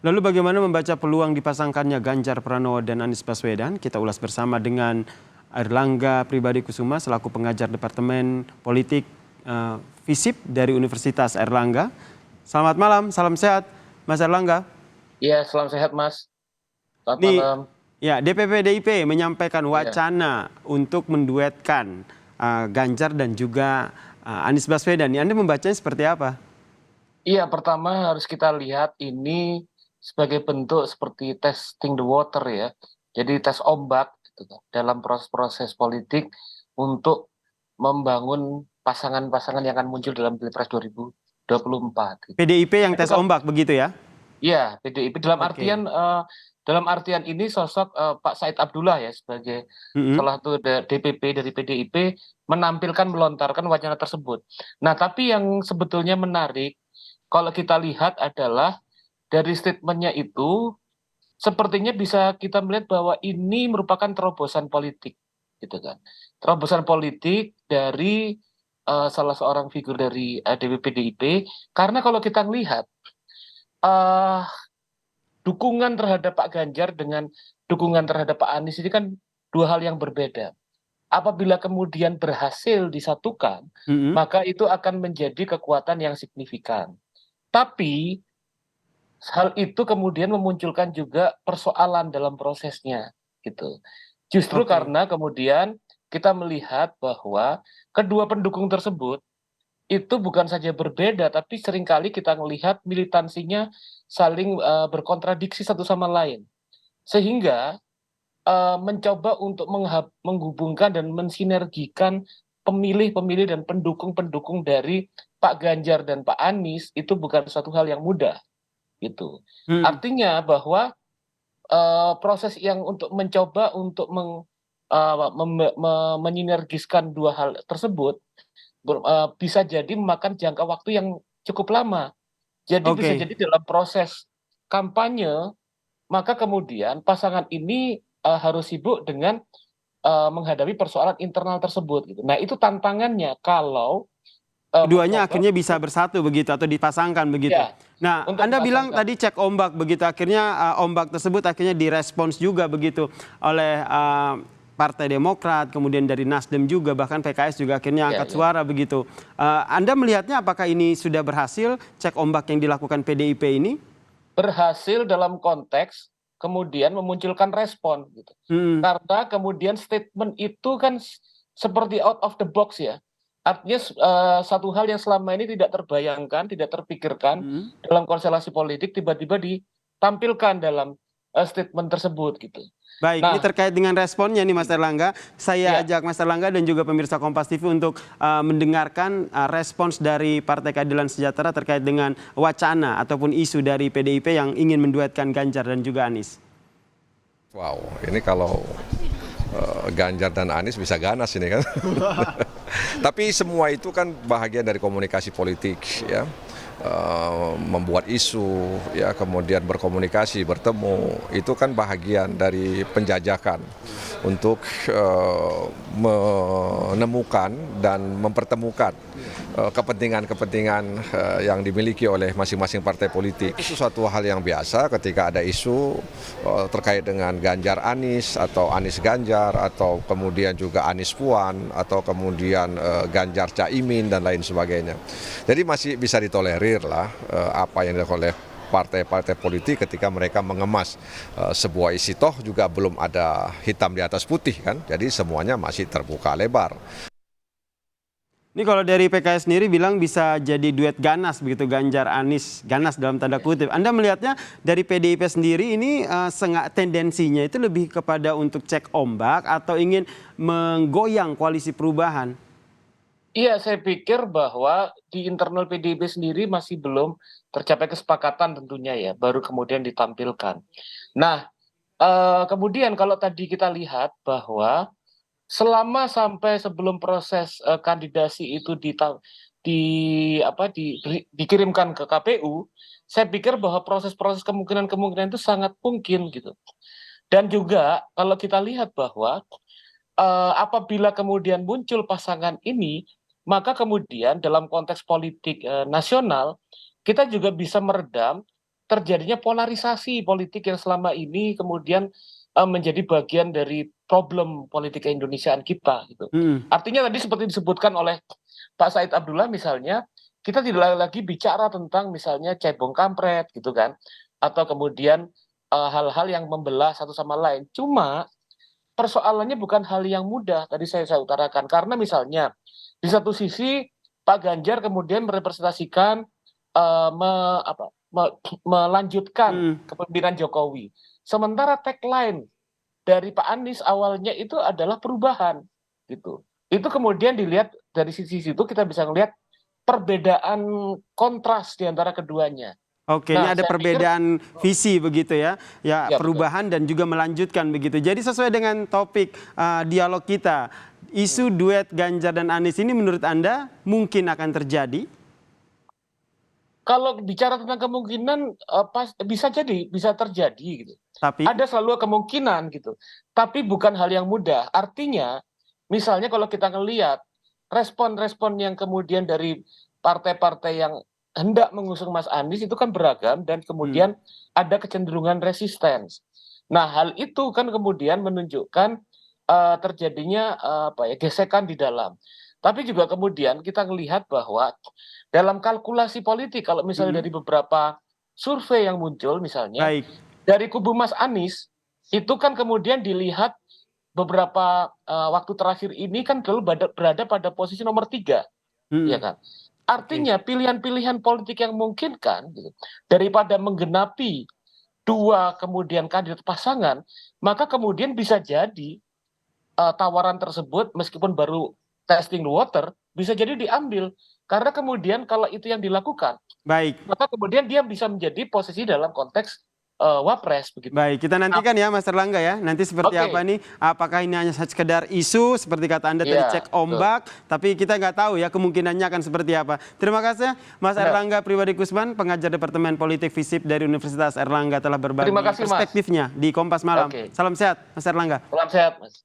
Lalu bagaimana membaca peluang dipasangkannya Ganjar Pranowo dan Anies Baswedan? Kita ulas bersama dengan Airlangga Pribadi Kusuma selaku pengajar Departemen Politik FISIP dari Universitas Airlangga. Selamat malam, salam sehat Mas Airlangga. Iya, selamat sehat Mas. Selamat Nih, malam. ya DPP PDIP menyampaikan Iya, wacana untuk menduetkan Ganjar dan juga Anies Baswedan. Anda membacanya seperti apa? iya pertama harus kita lihat ini sebagai bentuk seperti testing the water ya. Jadi tes ombak gitu kan, dalam proses-proses politik untuk membangun pasangan-pasangan yang akan muncul dalam Pilpres 2024 gitu. PDIP yang Tapi tes kalau ombak begitu ya? iya, PDIP Oke. dalam artian ini sosok Pak Said Abdullah ya sebagai Mm-mm. salah satu DPP dari PDIP menampilkan melontarkan wacana tersebut. Nah, tapi yang sebetulnya menarik kalau kita lihat adalah dari statementnya itu sepertinya bisa kita melihat bahwa ini merupakan terobosan politik, gitu kan. Terobosan politik dari salah seorang figur dari DPP PDIP, karena kalau kita lihat eh dukungan terhadap Pak Ganjar dengan dukungan terhadap Pak Anies ini kan dua hal yang berbeda. Apabila kemudian berhasil disatukan, Mm-mm. maka itu akan menjadi kekuatan yang signifikan. Tapi hal itu kemudian memunculkan juga persoalan dalam prosesnya, gitu. Justru Oke. karena kemudian kita melihat bahwa kedua pendukung tersebut itu bukan saja berbeda, tapi seringkali kita melihat militansinya saling berkontradiksi satu sama lain. Sehingga mencoba untuk menghubungkan dan mensinergikan pemilih-pemilih dan pendukung-pendukung dari Pak Ganjar dan Pak Anies itu bukan suatu hal yang mudah gitu. Mm. Artinya bahwa proses yang untuk mencoba untuk menyinergiskan dua hal tersebut bisa jadi memakan jangka waktu yang cukup lama. Jadi bisa Oke. jadi dalam proses kampanye maka kemudian pasangan ini harus sibuk dengan menghadapi persoalan internal tersebut gitu. Nah, itu tantangannya kalau Keduanya mencoba akhirnya bisa untuk bersatu begitu atau dipasangkan begitu. ya Nah, untuk Anda bilang dipasangkan. tadi cek ombak begitu, akhirnya ombak tersebut akhirnya direspons juga begitu oleh Partai Demokrat, kemudian dari Nasdem juga, bahkan PKS juga akhirnya Ya, angkat ya. suara begitu. Anda melihatnya apakah ini sudah berhasil cek ombak yang dilakukan PDIP ini? Berhasil dalam konteks kemudian memunculkan respon gitu. Hmm. Karena kemudian statement itu kan seperti out of the box ya. Artinya satu hal yang selama ini tidak terbayangkan, tidak terpikirkan Hmm. dalam konstelasi politik tiba-tiba ditampilkan dalam statement tersebut gitu. Baik, ini Nah, terkait dengan responnya nih Mas Erlangga. Saya ya, ajak Mas Erlangga dan juga pemirsa Kompas TV untuk mendengarkan respons dari Partai Keadilan Sejahtera terkait dengan wacana ataupun isu dari PDIP yang ingin menduetkan Ganjar dan juga Anies. Wow, ini kalau Ganjar dan Anies bisa ganas ini kan. Tapi semua itu kan bahagian dari komunikasi politik ya. Membuat isu ya, kemudian berkomunikasi, bertemu, itu kan bahagian dari penjajakan untuk menemukan dan mempertemukan kepentingan-kepentingan yang dimiliki oleh masing-masing partai politik. Itu suatu hal yang biasa ketika ada isu terkait dengan Ganjar Anies atau Anies Ganjar atau kemudian juga Anies Puan atau kemudian Ganjar Caimin dan lain sebagainya. Jadi masih bisa ditolerir lah apa yang dilakukan oleh partai-partai politik ketika mereka mengemas sebuah isi, toh juga belum ada hitam di atas putih kan, jadi semuanya masih terbuka lebar. Ini kalau dari PKS sendiri bilang bisa jadi duet ganas begitu Ganjar Anies, ganas dalam tanda kutip. Anda melihatnya dari PDIP sendiri ini tendensinya itu lebih kepada untuk cek ombak atau ingin menggoyang koalisi perubahan? iya, saya pikir bahwa di internal PDIP sendiri masih belum tercapai kesepakatan tentunya ya, baru kemudian ditampilkan. Nah, kemudian kalau tadi kita lihat bahwa selama sampai sebelum proses kandidasi itu dikirimkan ke KPU, saya pikir bahwa proses-proses kemungkinan-kemungkinan itu sangat mungkin gitu. Dan juga kalau kita lihat bahwa apabila kemudian muncul pasangan ini, maka kemudian dalam konteks politik nasional kita juga bisa meredam terjadinya polarisasi politik yang selama ini kemudian menjadi bagian dari problem politik keindonesiaan kita gitu. Artinya tadi seperti disebutkan oleh Pak Said Abdullah misalnya, kita tidak lagi bicara tentang misalnya cebong kampret gitu kan, atau kemudian hal-hal yang membelah satu sama lain. Cuma persoalannya bukan hal yang mudah tadi saya utarakan, karena misalnya di satu sisi Pak Ganjar kemudian merepresentasikan melanjutkan kepemimpinan Jokowi. Sementara tagline dari Pak Anies awalnya itu adalah perubahan gitu. Itu kemudian dilihat dari sisi situ kita bisa melihat perbedaan kontras di antara keduanya. Oke, ini ada perbedaan visi begitu ya. Ya, perubahan betul. dan juga melanjutkan begitu. Jadi sesuai dengan topik dialog kita, isu duet Ganjar dan Anies ini menurut Anda mungkin akan terjadi? Kalau bicara tentang kemungkinan bisa terjadi gitu. Tapi ada selalu kemungkinan gitu. Tapi bukan hal yang mudah. Artinya misalnya kalau kita ngelihat respon-respon yang kemudian dari partai-partai yang hendak mengusung Mas Anies itu kan beragam dan kemudian ada kecenderungan resistance. Nah, hal itu kan kemudian menunjukkan terjadinya gesekan di dalam. Tapi juga kemudian kita melihat bahwa dalam kalkulasi politik, kalau misalnya dari beberapa survei yang muncul misalnya, dari kubu Mas Anies, itu kan kemudian dilihat beberapa waktu terakhir ini kan berada pada posisi nomor 3. Ya kan? Artinya pilihan-pilihan politik yang memungkinkan gitu, daripada menggenapi 2 kemudian kandidat pasangan, maka kemudian bisa jadi tawaran tersebut meskipun baru testing the water bisa jadi diambil, karena kemudian kalau itu yang dilakukan, maka kemudian dia bisa menjadi posisi dalam konteks wapres begitu. Baik, kita nantikan ya Mas Erlangga ya, nanti seperti apa nih, apakah ini hanya sekedar isu seperti kata Anda tadi cek ombak, tapi kita nggak tahu ya kemungkinannya akan seperti apa. Terima kasih Mas Erlangga Pribadi Kusman, pengajar Departemen Politik FISIP dari Universitas Erlangga telah berbagi perspektifnya di Kompas Malam. Salam sehat Mas Erlangga. Salam sehat Mas.